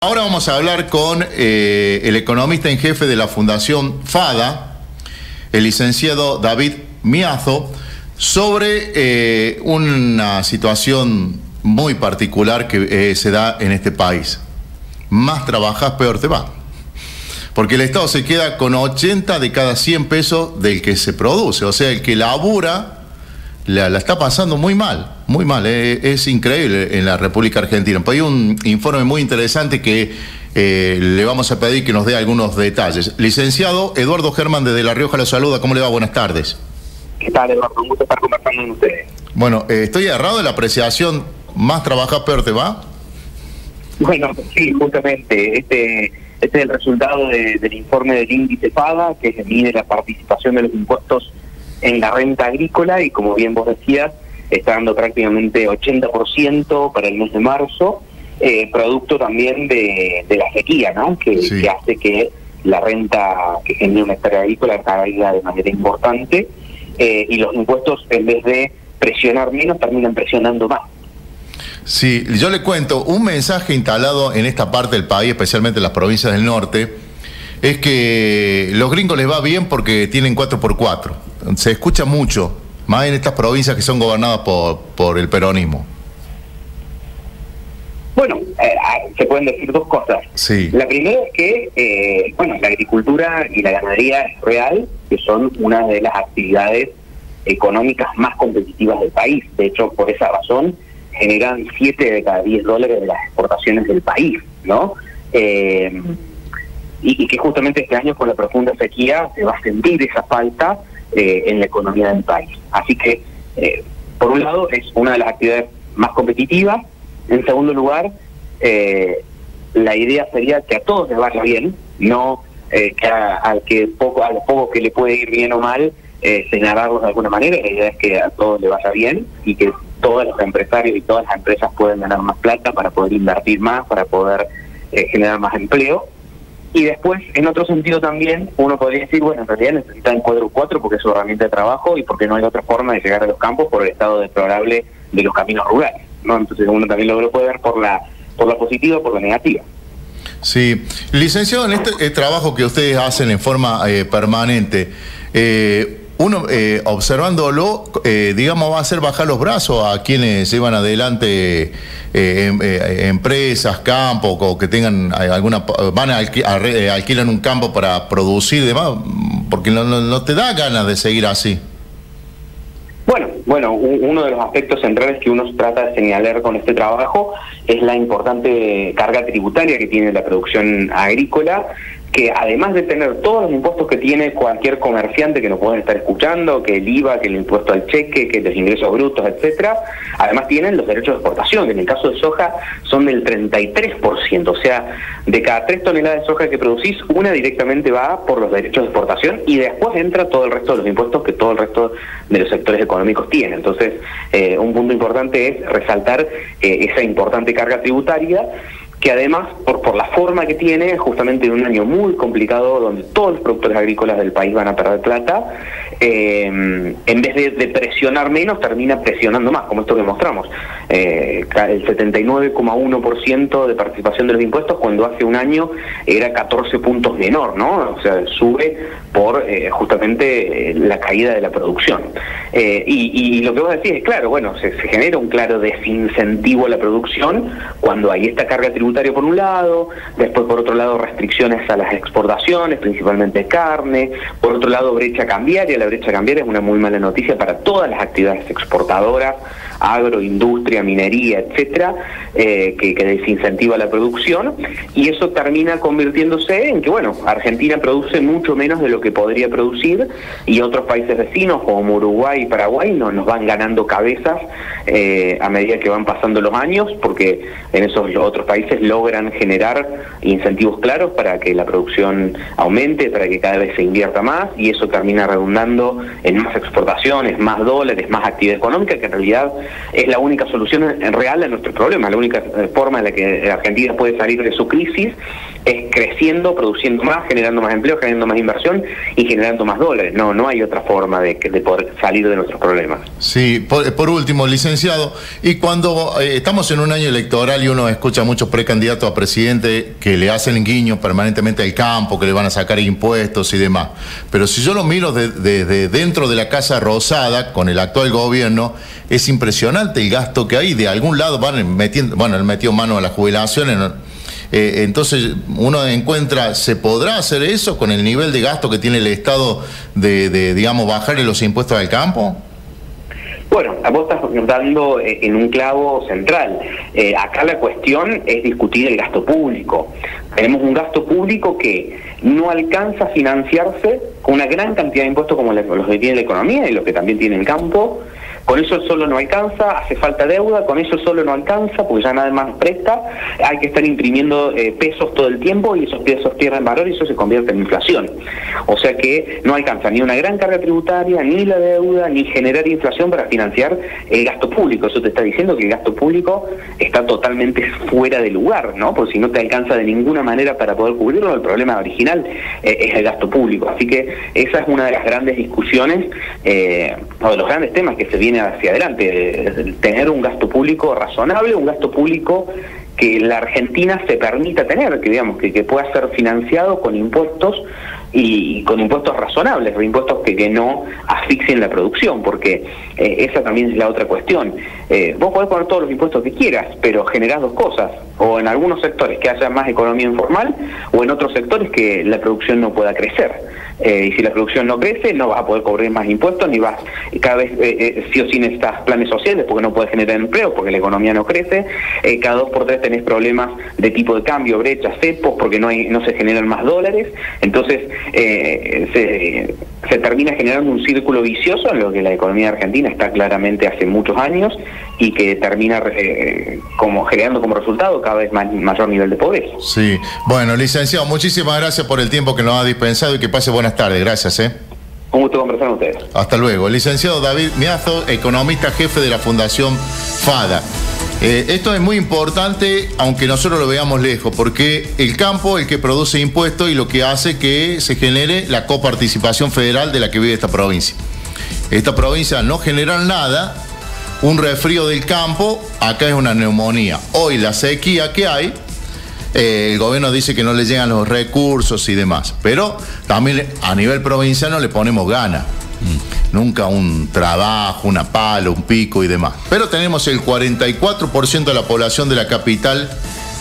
Ahora vamos a hablar con el economista en jefe de la Fundación FADA, el licenciado David Miazo, sobre una situación muy particular que se da en este país. Más trabajas, peor te va. Porque el Estado se queda con 80 de cada 100 pesos del que se produce. O sea, el que labura la está pasando muy mal, muy mal. Es increíble en la República Argentina. Pues hay un informe muy interesante que le vamos a pedir que nos dé algunos detalles. Licenciado Eduardo Germán desde La Rioja lo saluda. ¿Cómo le va? Buenas tardes. ¿Qué tal, Eduardo? Un gusto estar conversando con ustedes. Bueno, ¿estoy errado en la apreciación más trabajas, peor te va? Bueno, sí, justamente. Este es el resultado del informe del índice FADA, que mide la participación de los impuestos en la renta agrícola, y como bien vos decías, está dando prácticamente 80% para el mes de marzo, producto también de la sequía, ¿no? Que hace que la renta que genera una hectárea agrícola caiga de manera importante, y los impuestos, en vez de presionar menos, terminan presionando más. Sí, yo le cuento, un mensaje instalado en esta parte del país, especialmente en las provincias del norte, es que los gringos les va bien porque tienen 4x4. Se escucha mucho, más en estas provincias que son gobernadas por el peronismo. Bueno, se pueden decir dos cosas. Sí. La primera es que, la agricultura y la ganadería es real, que son una de las actividades económicas más competitivas del país. De hecho, por esa razón, generan 7 de cada 10 dólares de las exportaciones del país, ¿no? Y que justamente este año, con la profunda sequía, se va a sentir esa falta en la economía del país. Así que, por un lado, es una de las actividades más competitivas. En segundo lugar, la idea sería que a todos les vaya bien, no que a lo poco que le puede ir bien o mal, señalarlos de alguna manera. La idea es que a todos les vaya bien y que todos los empresarios y todas las empresas puedan ganar más plata para poder invertir más, para poder generar más empleo. Y después, en otro sentido también, uno podría decir, bueno, en realidad necesitan 4x4 porque es su herramienta de trabajo y porque no hay otra forma de llegar a los campos por el estado deplorable de los caminos rurales, ¿no? Entonces uno también lo puede ver por la positiva o por la negativa. Sí. Licenciado, en este trabajo que ustedes hacen en forma permanente, uno observándolo, digamos, va a hacer bajar los brazos a quienes llevan adelante empresas, campos, o que tengan alquilan un campo para producir y demás, porque no te da ganas de seguir así. Bueno, uno de los aspectos centrales que uno trata de señalar con este trabajo es la importante carga tributaria que tiene la producción agrícola, que además de tener todos los impuestos que tiene cualquier comerciante que nos pueden estar escuchando, que el IVA, que el impuesto al cheque, que los ingresos brutos, etcétera, además tienen los derechos de exportación, que en el caso de soja son del 33%, o sea, de cada 3 toneladas de soja que producís, una directamente va por los derechos de exportación y después entra todo el resto de los impuestos que todo el resto de los sectores económicos tienen. Entonces, un punto importante es resaltar esa importante carga tributaria, que además, por la forma que tiene, justamente en un año muy complicado donde todos los productores agrícolas del país van a perder plata, en vez de presionar menos, termina presionando más, como esto que mostramos. El 79,1% de participación de los impuestos, cuando hace un año era 14 puntos menor, ¿no? O sea, sube por justamente la caída de la producción. Y lo que vos decís es claro, bueno, se genera un claro desincentivo a la producción cuando hay esta carga tributaria por un lado, después por otro lado restricciones a las exportaciones, principalmente de carne, por otro lado brecha cambiaria. La brecha cambiaria es una muy mala noticia para todas las actividades exportadoras, agro, industria, minería, etcétera, que desincentiva la producción, y eso termina convirtiéndose en que, bueno, Argentina produce mucho menos de lo que podría producir, y otros países vecinos como Uruguay y Paraguay nos van ganando cabezas a medida que van pasando los años, porque en esos otros países logran generar incentivos claros para que la producción aumente, para que cada vez se invierta más, y eso termina redundando en más exportaciones, más dólares, más actividad económica, que en realidad es la única solución real a nuestros problemas. La única forma en la que Argentina puede salir de su crisis es creciendo, produciendo más, generando más empleo, generando más inversión y generando más dólares. No hay otra forma de poder salir de nuestros problemas. Sí, por último, licenciado, y cuando estamos en un año electoral y uno escucha a muchos precandidatos a presidente que le hacen guiño permanentemente al campo, que le van a sacar impuestos y demás, pero si yo lo miro desde dentro de la Casa Rosada, con el actual gobierno, es impresionante el gasto que hay. De algún lado van metiendo, bueno, él metió mano a las jubilaciones, ¿no? Entonces uno encuentra, ¿se podrá hacer eso con el nivel de gasto que tiene el Estado digamos, bajarle los impuestos al campo? Bueno, vos estás dando en un clavo central. Acá la cuestión es discutir el gasto público. Tenemos un gasto público que no alcanza a financiarse con una gran cantidad de impuestos como los que tiene la economía y los que también tiene el campo. Con eso solo no alcanza, hace falta deuda, con eso solo no alcanza, porque ya nada más nos presta, hay que estar imprimiendo pesos todo el tiempo y esos pesos pierden valor y eso se convierte en inflación. O sea que no alcanza ni una gran carga tributaria, ni la deuda, ni generar inflación para financiar el gasto público. Eso te está diciendo que el gasto público está totalmente fuera de lugar, ¿no? Porque si no te alcanza de ninguna manera para poder cubrirlo, el problema original es el gasto público. Así que esa es una de las grandes discusiones, o de los grandes temas que se vienen hacia adelante, tener un gasto público razonable, un gasto público que la Argentina se permita tener, que digamos que pueda ser financiado con impuestos y con impuestos razonables, impuestos que no asfixien la producción, porque esa también es la otra cuestión. Vos podés poner todos los impuestos que quieras, pero generás dos cosas, o en algunos sectores que haya más economía informal, o en otros sectores que la producción no pueda crecer. Y si la producción no crece, no vas a poder cobrar más impuestos, ni vas, cada vez sí o sí necesitas planes sociales, porque no puedes generar empleo, porque la economía no crece, cada 2 por 3 tenés problemas de tipo de cambio, brechas, cepos, porque no se generan más dólares. Entonces se termina generando un círculo vicioso en lo que la economía argentina está claramente hace muchos años y que termina como generando como resultado cada vez mayor nivel de pobreza. Sí, bueno, licenciado, muchísimas gracias por el tiempo que nos ha dispensado y que pase buenas tardes. Gracias. Un gusto conversar con ustedes. Hasta luego. Licenciado David Miazo, economista jefe de la Fundación FADA. Esto es muy importante, aunque nosotros lo veamos lejos, porque el campo es el que produce impuestos y lo que hace que se genere la coparticipación federal de la que vive esta provincia. Esta provincia no genera nada, un resfrío del campo, acá es una neumonía. Hoy la sequía que hay, el gobierno dice que no le llegan los recursos y demás, pero también a nivel provinciano le ponemos ganas. Nunca un trabajo, una pala, un pico y demás. Pero tenemos el 44% de la población de la capital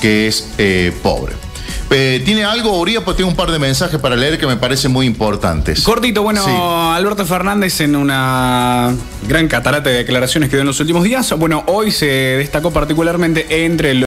que es pobre. ¿Tiene algo, Uría? Pues tengo un par de mensajes para leer que me parecen muy importantes. Cortito, bueno, sí. Alberto Fernández en una gran catarata de declaraciones que dio en los últimos días. Bueno, hoy se destacó particularmente entre los